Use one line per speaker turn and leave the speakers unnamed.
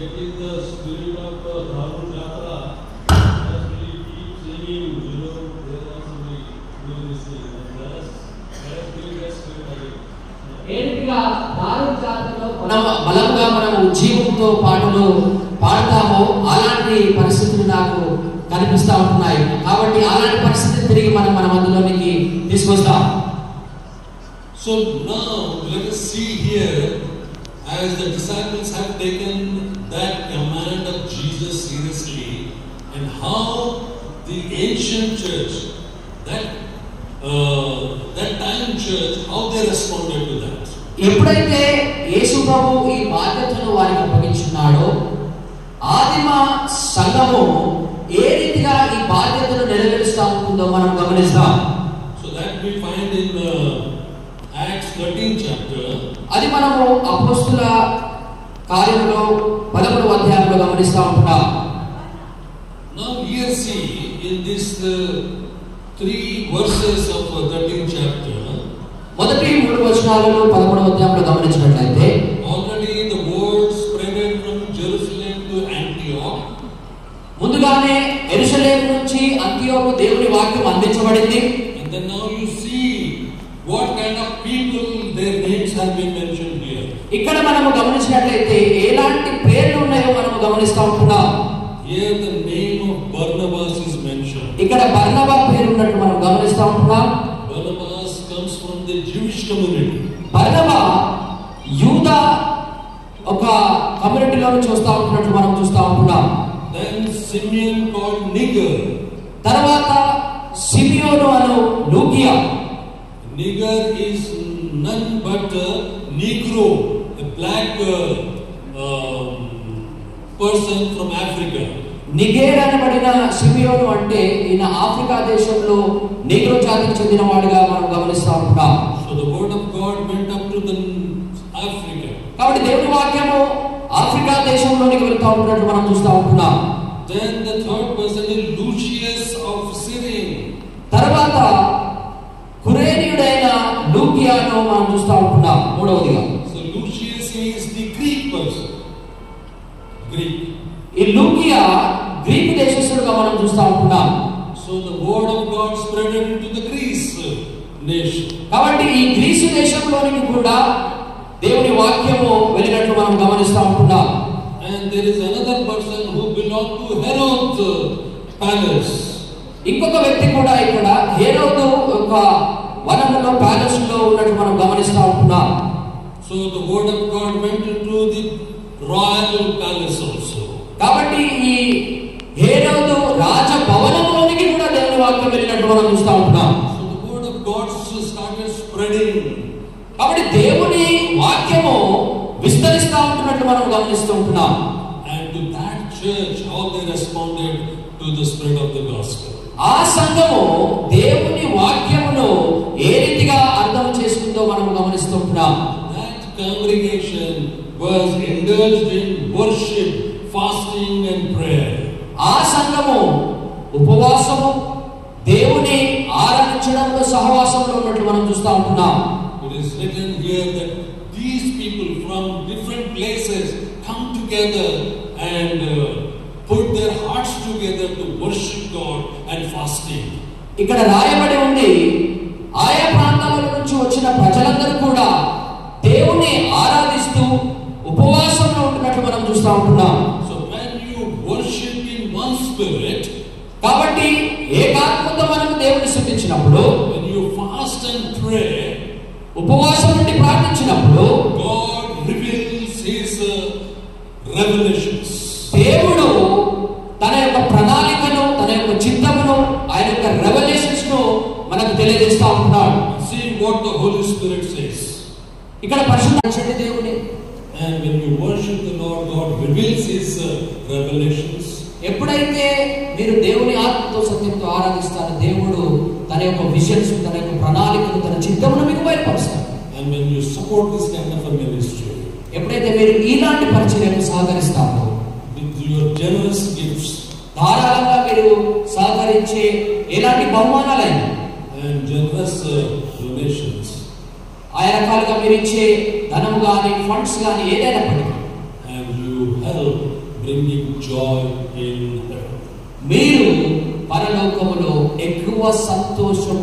getting the spirit of Dharma Yatra, as we keep singing, there are some doing this thing. Let us bring that spirit again.
ఏటిగా దారు జాతరలో బలంగా మనం జీవంతో పాటలు పాడతామో అలాంటి పరిస్థితులు నాకు కనిపిస్తా ఉంటున్నాయి. కాబట్టి అలాంటి పరిస్థితిని తిరిగి మనం మన మధ్యలోనికి తీసుకొస్తాం.
So now let us see here, as the disciples have taken that command of Jesus seriously, and how the ancient church, that time church, how they responded to that.
ఎప్పుడైతే యేసు ప్రభు ఈ బాధ్యతను వారికి అప్పగించున్నాడో ఆదిమ సంఘము ఏ రీతిగా ఈ బాధ్యతను నెరవేరుస్తా ఉంటుందో మనం గమనిస్తాం.
So that we find in Acts 13 chapter.
అది మనము అపోస్తలుల కార్యములో 11వ అధ్యాయంలో గమనిస్తా ఉంటున్నాం.
Now here see in this 3 verses of 13th chapter,
మొదటి 3 వచనాలను 11వ అధ్యాయంలో గమనించినట్లయితే,
already the word spreaded from Jerusalem to Antioch.
ముందుగానే యెరూషలేము నుంచి అంతియోకు దేవుని వాక్యం అందించబడింది.
And then now you see what kind of people their names have been mentioned here.
ఇక్కడ మనము గమనించినట్లయితే ఎలాంటి పేర్లు ఉన్నాయో మనము గమనిస్తా ఉంటున్నాం.
Here the name of Barnabas is mentioned.
ఇక్కడ బర్నబా పేరు ఉన్నట్టు మనం గమనిస్తా ఉంటున్నాం.
Barnabas comes from the Jewish community.
బర్నబా యూదా ఒక కమ్యూనిటీలో చూస్తా ఉంటున్నట్టు మనం చూస్తా ఉంటున్నాం.
Then Simeon called Niger.
తర్వాత సిమియోను అను లూకియా.
Niger is none but a Negro, a black person from Africa.
నిగేర్ అనబడిన సిమియోను అంటే ఈయన ఆఫ్రికా దేశంలో నీగ్రో జాతికి చెందిన వాడిగా మనం గమనిస్తా ఉంటాం.
So the word of God went up to the Africa.
కాబట్టి దేవుని వాక్యము ఆఫ్రికా దేశంలోనికి వెళ్తా ఉన్నట్టు మనం చూస్తా ఉంటున్నాం.
Then the third person is Lucius of Cyrene.
తర్వాత కురేనీయుడైన లూకియాను మనం చూస్తా ఉంటున్నాం మూడవదిగా.
So Lucius is the Greek person. Greek.
ఈ లూకియా గ్రీకు దేశస్థుడుగా మనం చూస్తా ఉంటున్నాం.
So the word of God spread into the Greece nation.
కాబట్టి ఈ గ్రీసు దేశంలోనికి కూడా దేవుని వాక్యము వెళ్ళినట్లు మనం గమనిస్తా ఉంటున్నాం.
And there is another person who belonged to Herod's palace.
ఇంకొక వ్యక్తి కూడా ఇక్కడ హేరోదు యొక్క వనములో ప్యాలెస్ లో ఉన్నట్టు మనం గమనిస్తా ఉంటున్నాం.
So the word of God went into the royal palace also.
కాబట్టి ఈ హేరోదు రాజ భవనంలోనికి కూడా దేవుని వాక్యం వెళ్ళినట్టు మనం చూస్తా ఉంటున్నాం.
So the word of God started spreading.
కాబట్టి దేవుని వాక్యము విస్తరిస్తా ఉంటున్నట్లు మనం గమనిస్తూ ఉంటున్నాం.
And to that church, how they responded to the spread of the gospel.
ఆ సంఘము దేవుని వాక్యమును ఏ రీతిగా అర్థం చేసుకుందో మనం గమనిస్తూ ఉంటున్నాం.
That congregation was indulged in worship, fasting and prayer.
ఆ సంఘము ఉపవాసము దేవుని ఆరాధించడంలో సహవాసంలో ఉన్నట్లు మనం చూస్తా ఉంటున్నాం.
It is written here that these people from different places come together and put their hearts together to worship God and fasting.
ఇక్కడ రాయబడి ఉంది, ఆయా ప్రాంతాల నుంచి వచ్చిన ప్రజలందరూ కూడా దేవుని ఆరాధిస్తూ ఉపవాసంలో ఉంటున్నట్లు మనం చూస్తా ఉంటున్నాం.
So when you worship in one spirit,
కాబట్టి ఏకాత్మతో మనం దేవుని స్తుతించినప్పుడు,
when you fast and pray,
ఉపవాసం నుండి ప్రార్థించినప్పుడు
God reveals His revelations.
దేవుడు తన యొక్క ప్రణాళికను, తన యొక్క చిత్తమును, ఆయన యొక్క రెవల్యూషన్స్ ను మనకు తెలియజేస్తా ఉంటున్నాడు.
See what the Holy Spirit says.
ఇక్కడ పరిశుద్ధ దేవుని,
and when you worship the Lord, God reveals His revelations.
ఎప్పుడైతే మీరు దేవుని ఆత్మతో సత్యంతో ఆరాధిస్తారో దేవుడు తన యొక్క విజన్స్, తన యొక్క ప్రణాళికను, తన చిత్తమును మీకు బయలుపరుస్తాడు.
And when you support this kind of a ministry,
ఎప్పుడైతే మీరు ఇలాంటి పరిచర్యకు సహకరిస్తారో,
with your generous gifts,
ధారాళంగా మీరు సహకరించే ఎలాంటి బహుమానాలైనా
and generous donations,
ఆయా రకాలుగా మీరు ఇచ్చే ధనం గాని, ఫండ్స్ గాని ఏదైనప్పటికీ,
and you help bringing joy in heaven.
మీరు పరలోకములో ఎక్కువ సంతోషం